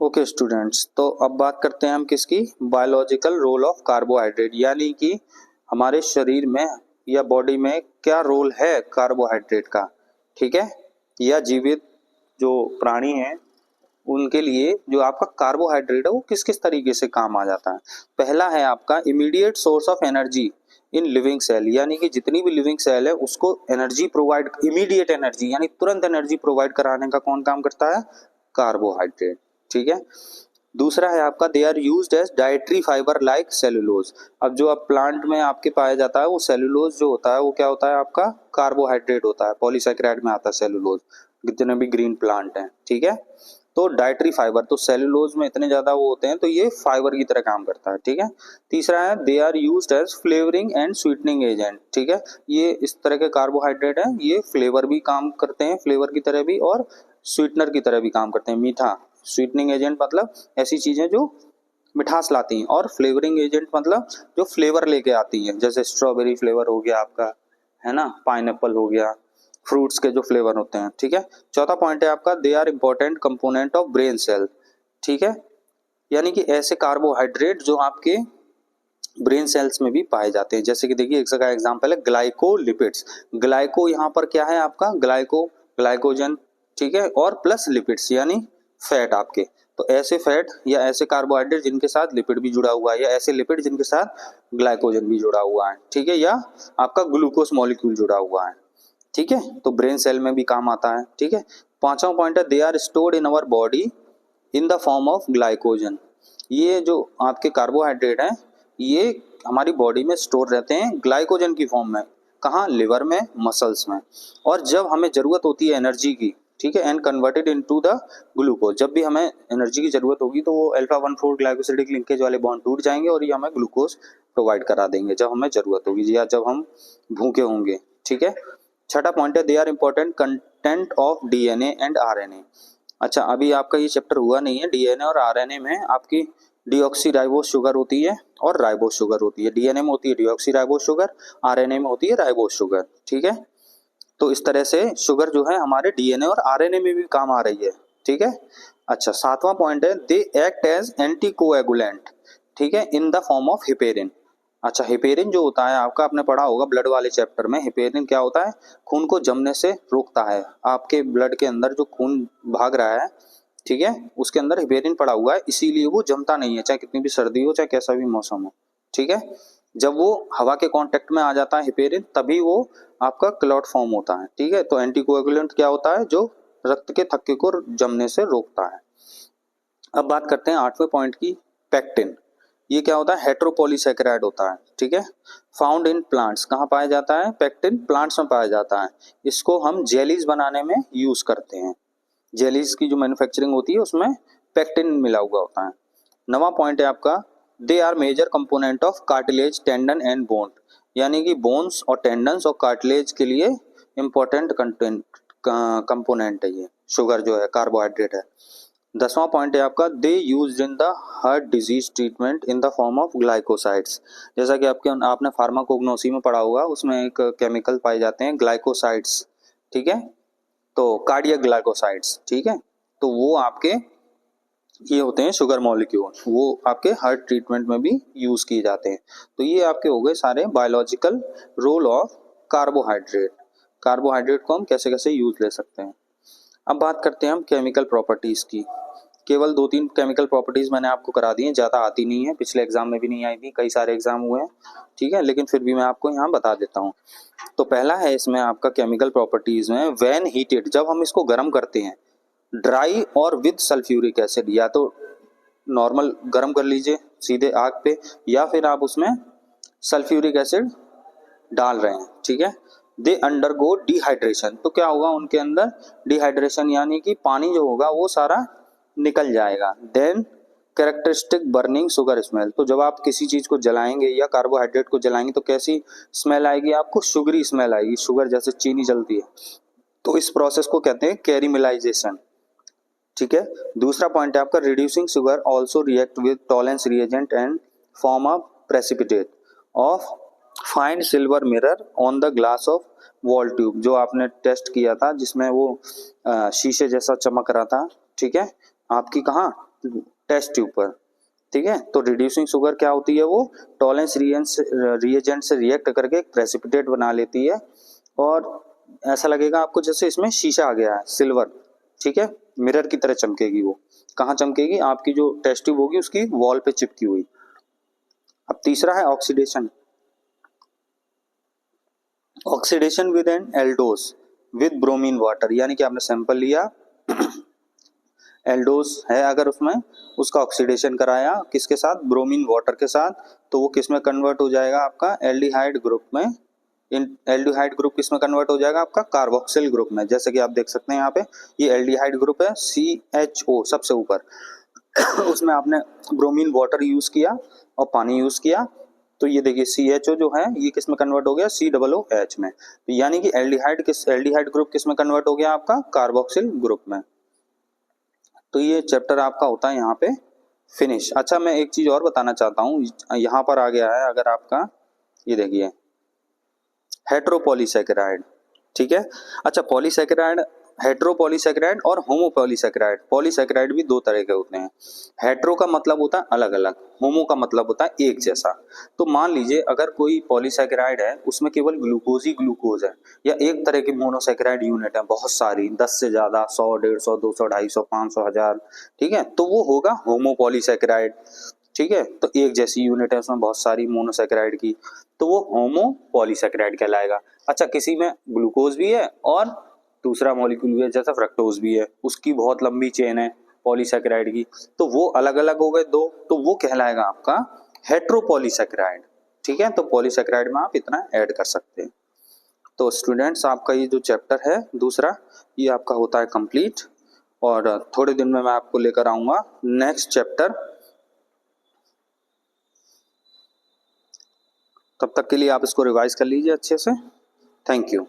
Okay students, तो अब बात करते हैं हम किसकी, बायोलॉजिकल रोल ऑफ कार्बोहाइड्रेट, यानी कि हमारे शरीर में या बॉडी में क्या रोल है कार्बोहाइड्रेट का। ठीक है, या जीवित जो प्राणी हैं उनके लिए जो आपका कार्बोहाइड्रेट है वो किस किस तरीके से काम आ जाता है। पहला है आपका immediate source of energy in living cell, यानी कि जितनी भी लिविंग सेल है उसको एनर्जी प्रोवाइड, इमीडिएट एनर्जी यानी तुरंत एनर्जी प्रोवाइड कराने का कौन काम करता है, कार्बोहाइड्रेट। ठीक है, दूसरा है आपका they are used as dietary fibre like cellulose. अब जो अब प्लांट में आपके पाया जाता है वो सेलुलोज जो होता है वो क्या होता है, आपका कार्बोहाइड्रेट होता है, पॉलीसैकेराइड में आता है सेलुलोज, जितने भी ग्रीन प्लांट हैं। ठीक है, तो डाइटरी फाइबर, तो सेलुलोज में इतने ज्यादा वो होते हैं तो ये फाइबर की तरह काम करता है। ठीक है, तीसरा है they are used as flavouring and sweetening agent. ठीक है, ये इस तरह के कार्बोहाइड्रेट है, ये फ्लेवर भी काम करते हैं, फ्लेवर की तरह भी, और स्वीटनर की तरह भी काम करते हैं, मीठा। स्वीटनिंग एजेंट मतलब ऐसी चीजें जो मिठास लाती हैं, और फ्लेवरिंग एजेंट मतलब जो फ्लेवर लेके आती हैं, जैसे स्ट्रॉबेरी फ्लेवर हो गया आपका, है ना, पाइनएप्पल हो गया, फ्रूट्स के जो फ्लेवर होते हैं। ठीक है, चौथा पॉइंट है आपका they are important component of brain cell. ठीक है, यानी कि ऐसे कार्बोहाइड्रेट जो आपके ब्रेन सेल्स में भी पाए जाते हैं, जैसे कि देखिए एक का एग्जांपल है ग्लाइकोलिपिड्स। ग्लाइको यहाँ पर क्या है आपका, ग्लाइकोजन। ठीक है, और प्लस लिपिड्स यानी फैट आपके। तो ऐसे फैट या ऐसे कार्बोहाइड्रेट जिनके साथ लिपिड भी जुड़ा हुआ है, या ऐसे लिपिड जिनके साथ ग्लाइकोजन भी जुड़ा हुआ है। ठीक है, या आपका ग्लूकोज मॉलिक्यूल जुड़ा हुआ है। ठीक है, तो ब्रेन सेल में भी काम आता है। ठीक है, पांचवा पॉइंट है they are stored in our body in the form of glycogen. ये जो आपके कार्बोहाइड्रेट हैं ये हमारी बॉडी में स्टोर रहते हैं ग्लाइकोजन की फॉर्म में। कहाँ, लिवर में, मसल्स में। और जब हमें जरूरत होती है एनर्जी की, ठीक है, and converted into the glucose, जब भी हमें एनर्जी की जरूरत होगी तो वो अल्फा 1,4 ग्लाइकोसिडिक लिंकेज वाले बॉन्ड टूट जाएंगे और ये हमें ग्लूकोज प्रोवाइड करा देंगे जब हमें जरूरत होगी या जब हम भूखे होंगे। ठीक है, छठा पॉइंट है they are important content of DNA and RNA. अच्छा, अभी आपका ये चैप्टर हुआ नहीं है। डीएनए और आरएनए में आपकी डीऑक्सीराइबोस शुगर होती है और राइबोस शुगर होती है। डीएनए में होती है डीऑक्सीराइबोस शुगर, आरएनए में होती है राइबोस शुगर। ठीक है, तो इस तरह से शुगर जो है हमारे डीएनए और आरएनए में भी काम आ रही है। ठीक है, अच्छा, सातवां पॉइंट है दे एक्ट एज एंटीकोएगुलेंट। ठीक है, in the form of heparin. अच्छा, हिपेरिन जो होता है आपका, आपने पढ़ा होगा ब्लड वाले चैप्टर में, हिपेरिन क्या होता है, खून को जमने से रोकता है। आपके ब्लड के अंदर जो खून भाग रहा है, ठीक है, उसके अंदर हिपेरिन पड़ा हुआ है, इसीलिए वो जमता नहीं है, चाहे कितनी भी सर्दी हो, चाहे कैसा भी मौसम हो। ठीक है, जब वो हवा के कांटेक्ट में आ जाता है हिपेरिन, तभी वो आपका क्लॉट फॉर्म होता है। ठीक है, तो एंटीकोएगुलेंट क्या होता है, जो रक्त के थक्के को जमने से रोकता है। अब बात करते हैं आठवें पॉइंट की, पेक्टिन। ये क्या होता है, हेट्रोपॉलीसैकेराइड होता है। ठीक है, फाउंड इन प्लांट्स। कहाँ पाया जाता है, पेक्टिन प्लांट्स में पाया जाता है। इसको हम जेलीज बनाने में यूज करते हैं। जेलीज की जो मैन्युफैक्चरिंग होती है उसमें पेक्टिन मिला हुआ होता है। नवा पॉइंट है आपका they are major component of cartilage, tendon and bone, यानी कि बोन्स और टेंडन्स और कार्टिलेज के लिए इंपॉर्टेंट कंपोनेंट है ये शुगर जो है, कार्बोहाइड्रेट है। 10वां पॉइंट है आपका they used in the heart disease treatment in the form of glycosides. जैसा कि आपने फार्माकोग्नोसी में पढ़ा होगा, उसमें एक केमिकल पाए जाते हैं ग्लाइकोसाइड्स। ठीक है, तो कार्डियक ग्लाइकोसाइड्स। ठीक है, तो वो आपके ये होते हैं शुगर मॉलिक्यूल, वो आपके हार्ट ट्रीटमेंट में भी यूज किए जाते हैं। तो ये आपके हो गए सारे biological role of carbohydrate. Carbohydrate को हम कैसे कैसे यूज ले सकते हैं। अब बात करते हैं हम केमिकल प्रॉपर्टीज की। केवल 2-3 केमिकल प्रॉपर्टीज मैंने आपको करा दी हैं, ज़्यादा आती नहीं है, पिछले एग्जाम में भी नहीं आई थी, कई सारे एग्जाम हुए हैं। ठीक है, लेकिन फिर भी मैं आपको यहाँ बता देता हूँ। तो पहला है इसमें आपका केमिकल प्रॉपर्टीज में व्हेन हीटेड, जब हम इसको गर्म करते हैं, ड्राई और विद सल्फ्यूरिक एसिड, या तो नॉर्मल गर्म कर लीजिए सीधे आग पे, या फिर आप उसमें सल्फ्यूरिक एसिड डाल रहे हैं। ठीक है, दे अंडरगो डिहाइड्रेशन, तो क्या होगा उनके अंदर, डिहाइड्रेशन यानी कि पानी जो होगा वो सारा निकल जाएगा। Then characteristic burning sugar smell, तो जब आप किसी चीज को जलाएंगे या कार्बोहाइड्रेट को जलाएंगे तो कैसी स्मेल आएगी आपको, शुगरी स्मेल आएगी, शुगर जैसे चीनी जलती है। तो इस प्रोसेस को कहते हैं कैरिमिलाइजेशन। ठीक है, दूसरा पॉइंट है आपका reducing sugar also react with Tollens reagent and form a precipitate of find silver mirror on the glass of wall tube, जो आपने टेस्ट किया था जिसमें वो शीशे जैसा चमक रहा था। ठीक है, आपकी कहाँ, टेस्ट ट्यूब पर, ठीक है। तो रिड्यूसिंग शुगर क्या होती है, वो टॉलेंस रिएजेंट से रिएक्ट करके एक प्रेसिपिटेट बना लेती है और ऐसा लगेगा आपको जैसे इसमें शीशा आ गया है, सिल्वर, ठीक है, मिरर की तरह चमकेगी। वो कहाँ चमकेगी, आपकी जो टेस्ट ट्यूब होगी उसकी वॉल पे चिपकी हुई। अब तीसरा है oxidation. Oxidation with an aldose with bromine water, यानी कि आपने सैंपल लिया एल्डोस है अगर उसमें, उसका ऑक्सीडेशन कराया किसके साथ, ब्रोमीन वाटर के साथ, तो वो किस में कन्वर्ट हो जाएगा आपका, एल्डिहाइड ग्रुप में। इन एल्डिहाइड ग्रुप किस में कन्वर्ट हो जाएगा आपका, कार्बोक्सिल ग्रुप में। जैसे कि आप देख सकते हैं यहाँ पे ये एल्डिहाइड ग्रुप है, CHO सबसे ऊपर उसमें आपने ब्रोमीन वाटर यूज किया और पानी यूज किया, तो ये देखिए CHO जो है ये किस में कन्वर्ट हो गया, COOH में। तो यानी कि एल्डिहाइड ग्रुप किस में कन्वर्ट हो गया आपका, कार्बोक्सिल ग्रुप में। तो ये चैप्टर आपका होता है यहाँ पे फिनिश। अच्छा मैं एक चीज और बताना चाहता हूँ, यहाँ पर आ गया है अगर आपका, ये देखिए हेट्रोपॉलीसैकेराइड, ठीक है। अच्छा पॉलीसैकेराइड, हेट्रोपॉलीसैकेराइड और होमोपॉलीसैकेराइड। पॉलीसैकेराइड भी दो तरह के होते हैं। हेट्रो का मतलब होता है अलग अलग, होमो का मतलब होता है एक जैसा। तो मान लीजिए अगर कोई पॉलीसैकेराइड है उसमें केवल ग्लूकोज ही ग्लूकोज है, या एक तरह की मोनोसैकेराइड यूनिट है बहुत सारी, 10 से ज्यादा, 100, 150, 200, 250, 500, 1000, ठीक है, तो वो होगा होमोपॉलीसैकेराइड, ठीक है। तो एक जैसी यूनिट है उसमें बहुत सारी मोनोसैकेराइड की, तो वो होमोपॉलीसैकेराइड कहलाएगा। अच्छा किसी में ग्लूकोज भी है और दूसरा मॉलिक्यूल भी है, जैसा फ्रक्टोज भी है, उसकी बहुत लंबी चेन है पॉलीसैकेराइड की, तो वो अलग अलग हो गए दो, तो वो कहलाएगा आपका हेट्रोपॉलीसैकेराइड, ठीक है। तो पॉलीसैकेराइड में आप इतना ऐड कर सकते हैं। तो स्टूडेंट्स आपका ये जो चैप्टर है दूसरा, ये आपका होता है कंप्लीट, और थोड़े दिन में मैं आपको लेकर आऊंगा नेक्स्ट चैप्टर। तब तक के लिए आप इसको रिवाइज कर लीजिए अच्छे से। Thank you.